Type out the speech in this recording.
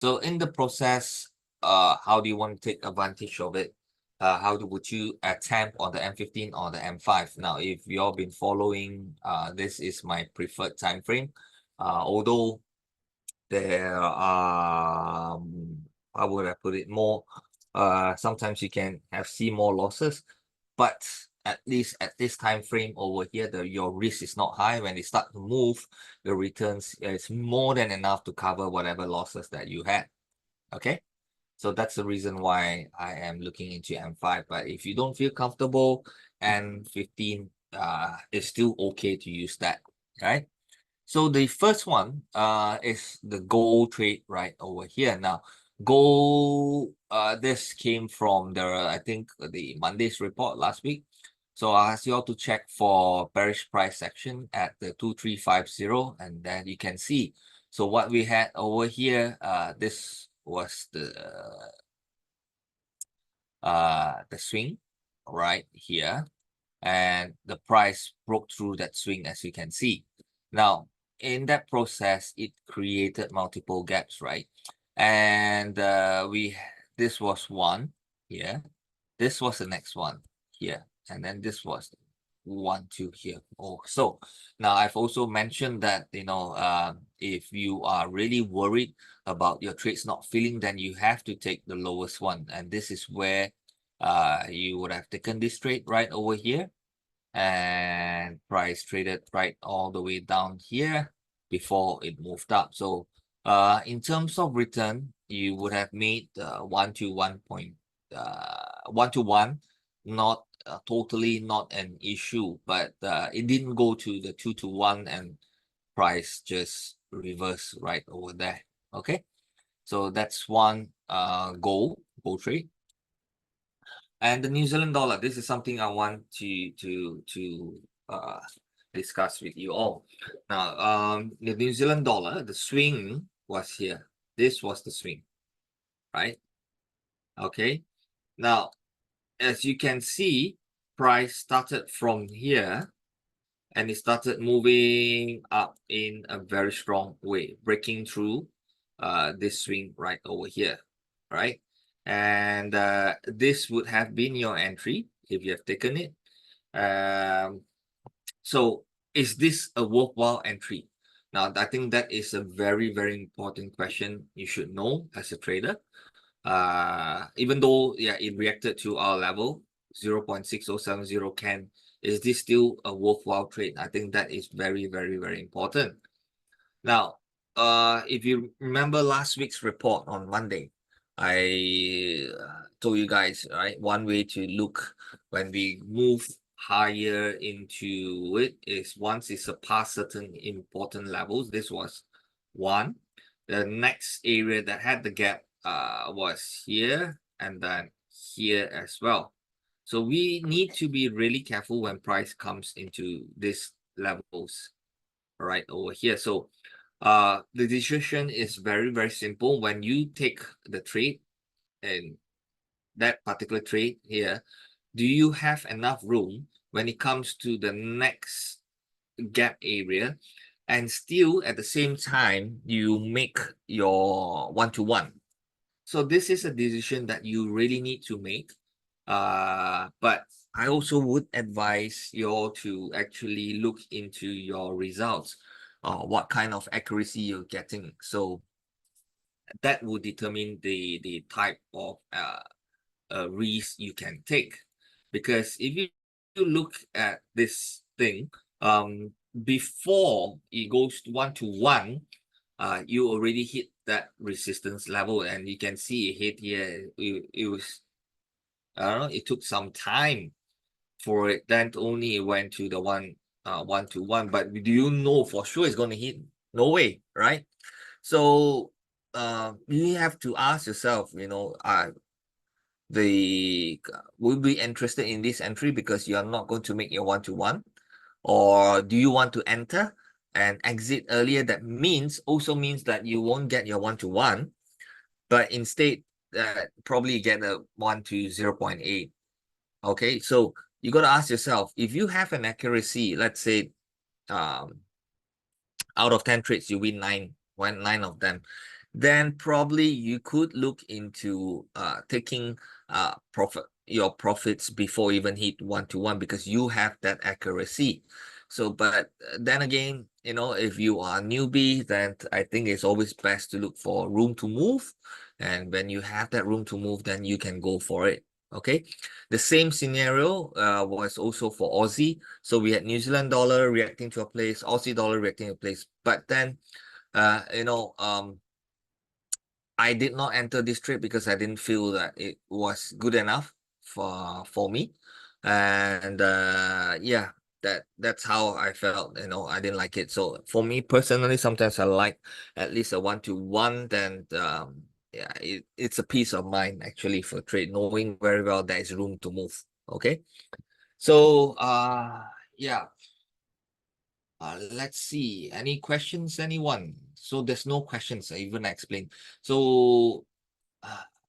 So in the process, how do you want to take advantage of it? Would you attempt on the M15 or the M5? Now, if you've been following, this is my preferred time frame. Although there are, how would I put it, more, sometimes you can see more losses, but at least at this time frame over here, your risk is not high. When they start to move, the returns is more than enough to cover whatever losses that you had. Okay, so that's the reason why I am looking into M5. But if you don't feel comfortable, M15 is still okay to use that, right? So the first one is the gold trade right over here. Now, gold, this came from I think the Monday's report last week. So I asked you all to check for bearish price section at the 2350, and then you can see. So what we had over here, this was the swing right here, and the price broke through that swing, as you can see. Now, in that process, it created multiple gaps, right? And this was one here, this was the next one here, and then this was 1 2 here. Oh, so now I've also mentioned that, if you are really worried about your trades not filling, then you have to take the lowest one, and this is where you would have taken this trade right over here, and price traded right all the way down here before it moved up. So in terms of return, you would have made 1 to 1 to 1, not totally not an issue, but it didn't go to the 2 to 1, and price just reversed right over there. Okay, so that's one gold trade. And the New Zealand dollar, this is something I want to discuss with you all. Now, the New Zealand dollar, the swing was here. This was the swing, right? Okay. Now, as you can see, price started from here, and it started moving up in a very strong way, breaking through this swing right over here, right? And this would have been your entry if you have taken it. So is this a worthwhile entry? Now, I think that is a very, very important question you should know as a trader. Even though, yeah, it reacted to our level 0.6070 can, is this still a worthwhile trade? I think that is very, very, very important. Now, if you remember last week's report on Monday, I told you guys, right, one way to look when we move higher into it is once it surpassed certain important levels. This was one. The next area that had the gap was here, and then here as well. So we need to be really careful when price comes into these levels right over here. So the decision is very, very simple. When you take the trade, and that particular trade here, do you have enough room when it comes to the next gap area, and still at the same time you make your 1 to 1? So this is a decision that you really need to make. But I also would advise you all to actually look into your results, what kind of accuracy you're getting. So that will determine the type of risk you can take. Because if you look at this thing, before it goes 1 to 1, you already hit that resistance level, and you can see it hit here. It was, I don't know, it took some time for it, then only it went to the 1 to 1. But do you know for sure it's going to hit? No way, right? So you have to ask yourself, will be interested in this entry because you are not going to make your 1 to 1, or do you want to enter and exit earlier? That also means that you won't get your 1 to 1, but instead probably get a 1 to 0.8. Okay, so you got to ask yourself, if you have an accuracy, let's say out of 10 trades you win 9 of them, then probably you could look into taking your profits before even hit 1-to-1, because you have that accuracy. So, but then again, you know, if you are a newbie, then I think it's always best to look for room to move. And when you have that room to move, then you can go for it. Okay. The same scenario was also for Aussie. So we had New Zealand dollar reacting to a place, Aussie dollar reacting to a place. But then, you know, I did not enter this trade because I didn't feel that it was good enough for me. And yeah, that's how I felt, you know, I didn't like it. So for me personally, sometimes I like at least a 1-to-1, then yeah, it's a peace of mind actually for trade, knowing very well there is room to move. Okay. So yeah. Let's see. Any questions, anyone? So there's no questions, I even explained. So